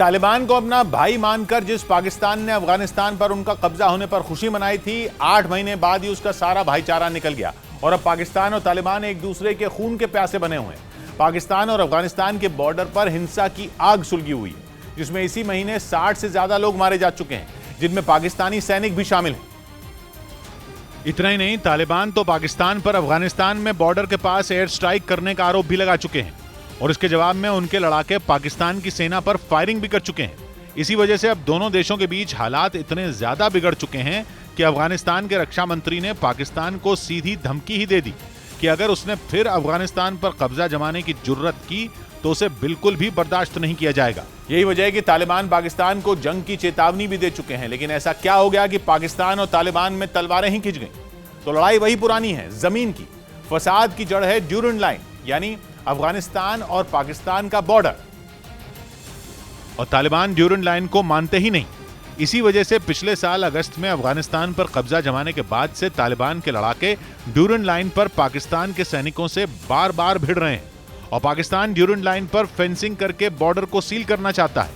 तालिबान को अपना भाई मानकर जिस पाकिस्तान ने अफगानिस्तान पर उनका कब्जा होने पर खुशी मनाई थी, 8 महीने बाद ही उसका सारा भाईचारा निकल गया और अब पाकिस्तान और तालिबान एक दूसरे के खून के प्यासे बने हुए हैं। पाकिस्तान और अफगानिस्तान के बॉर्डर पर हिंसा की आग सुलगी हुई है, जिसमें इसी महीने 60 से ज्यादा लोग मारे जा चुके हैं, जिनमें पाकिस्तानी सैनिक भी शामिल हैं। इतना ही नहीं, तालिबान तो पाकिस्तान पर अफगानिस्तान में बॉर्डर के पास एयर स्ट्राइक करने का आरोप भी लगा चुके हैं और इसके जवाब में उनके लड़ाके पाकिस्तान की सेना पर फायरिंग भी कर चुके हैं। इसी वजह से अब दोनों देशों के बीच हालात इतने ज्यादा बिगड़ चुके हैं कि अफगानिस्तान के रक्षा मंत्री ने पाकिस्तान को सीधी धमकी ही दे दी कि अगर उसने फिर अफगानिस्तान पर कब्जा जमाने की जुर्रत की तो उसे बिल्कुल भी बर्दाश्त नहीं किया जाएगा। यही वजह है कि तालिबान पाकिस्तान को जंग की चेतावनी भी दे चुके हैं। लेकिन ऐसा क्या हो गया कि पाकिस्तान और तालिबान में तलवारें ही खिंच गईं? तो लड़ाई वही पुरानी है, जमीन की। फसाद की जड़ है ड्यूरेंट लाइन, यानी अफगानिस्तान और पाकिस्तान का बॉर्डर, और तालिबान ड्यूरेंट लाइन को मानते ही नहीं। इसी वजह से पिछले साल अगस्त में अफगानिस्तान पर कब्जा जमाने के बाद से तालिबान के लड़ाके ड्यूरेंट लाइन पर पाकिस्तान के सैनिकों से बार बार भिड़ रहे हैं और पाकिस्तान ड्यूरेंट लाइन पर फेंसिंग करके बॉर्डर को सील करना चाहता है।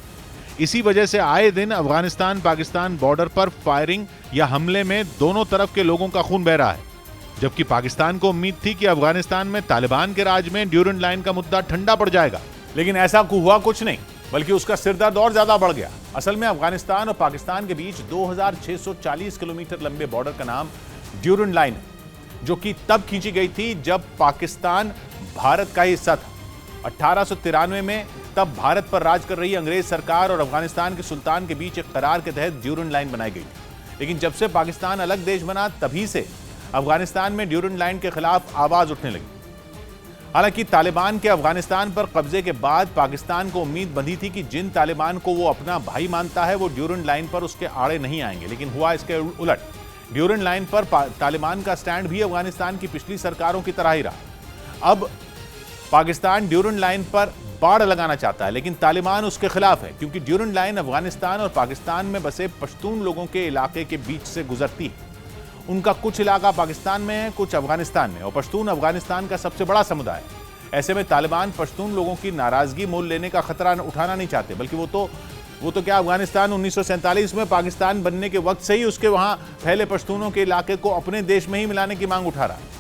इसी वजह से आए दिन अफगानिस्तान पाकिस्तान बॉर्डर पर फायरिंग या हमले में दोनों तरफ के लोगों का खून बह रहा है, जबकि पाकिस्तान को उम्मीद थी कि अफगानिस्तान में तालिबान के राज में ड्यूरेंट लाइन का मुद्दा ठंडा पड़ जाएगा। लेकिन ऐसा हुआ कुछ नहीं, बल्कि उसका सिरदर्द और ज्यादा बढ़ गया। असल में अफगानिस्तान और पाकिस्तान के बीच 2640 किलोमीटर लंबे बॉर्डर का नाम ड्यूरेंट लाइन है, जो कि तब खींची गई थी जब पाकिस्तान भारत का हिस्सा था। 1893 में तब भारत पर राज कर रही अंग्रेज सरकार और अफगानिस्तान के सुल्तान के बीच एक करार के तहत ड्यूरेंट लाइन बनाई गई थी। लेकिन जब से पाकिस्तान अलग देश बना, तभी से अफगानिस्तान में ड्यूरेंट लाइन के खिलाफ आवाज उठने लगी। हालांकि तालिबान के अफगानिस्तान पर कब्जे के बाद पाकिस्तान को उम्मीद बंधी थी कि जिन तालिबान को वो अपना भाई मानता है वो ड्यूरेंट लाइन पर उसके आड़े नहीं आएंगे, लेकिन हुआ इसके उलट। ड्यूरेंट लाइन पर तालिबान का स्टैंड भी अफगानिस्तान की पिछली सरकारों की तरह ही रहा। अब पाकिस्तान ड्यूरेंट लाइन पर बाड़ लगाना चाहता है, लेकिन तालिबान उसके खिलाफ है, क्योंकि ड्यूरेंट लाइन अफगानिस्तान और पाकिस्तान में बसे पश्तून लोगों के इलाके के बीच से गुजरती है। उनका कुछ इलाका पाकिस्तान में है, कुछ अफगानिस्तान में, और पश्तून अफगानिस्तान का सबसे बड़ा समुदाय है। ऐसे में तालिबान पश्तून लोगों की नाराजगी मोल लेने का खतरा उठाना नहीं चाहते, बल्कि वो तो क्या, अफगानिस्तान 1947 में पाकिस्तान बनने के वक्त से ही उसके वहां फैले पश्तूनों के इलाके को अपने देश में ही मिलाने की मांग उठा रहा है।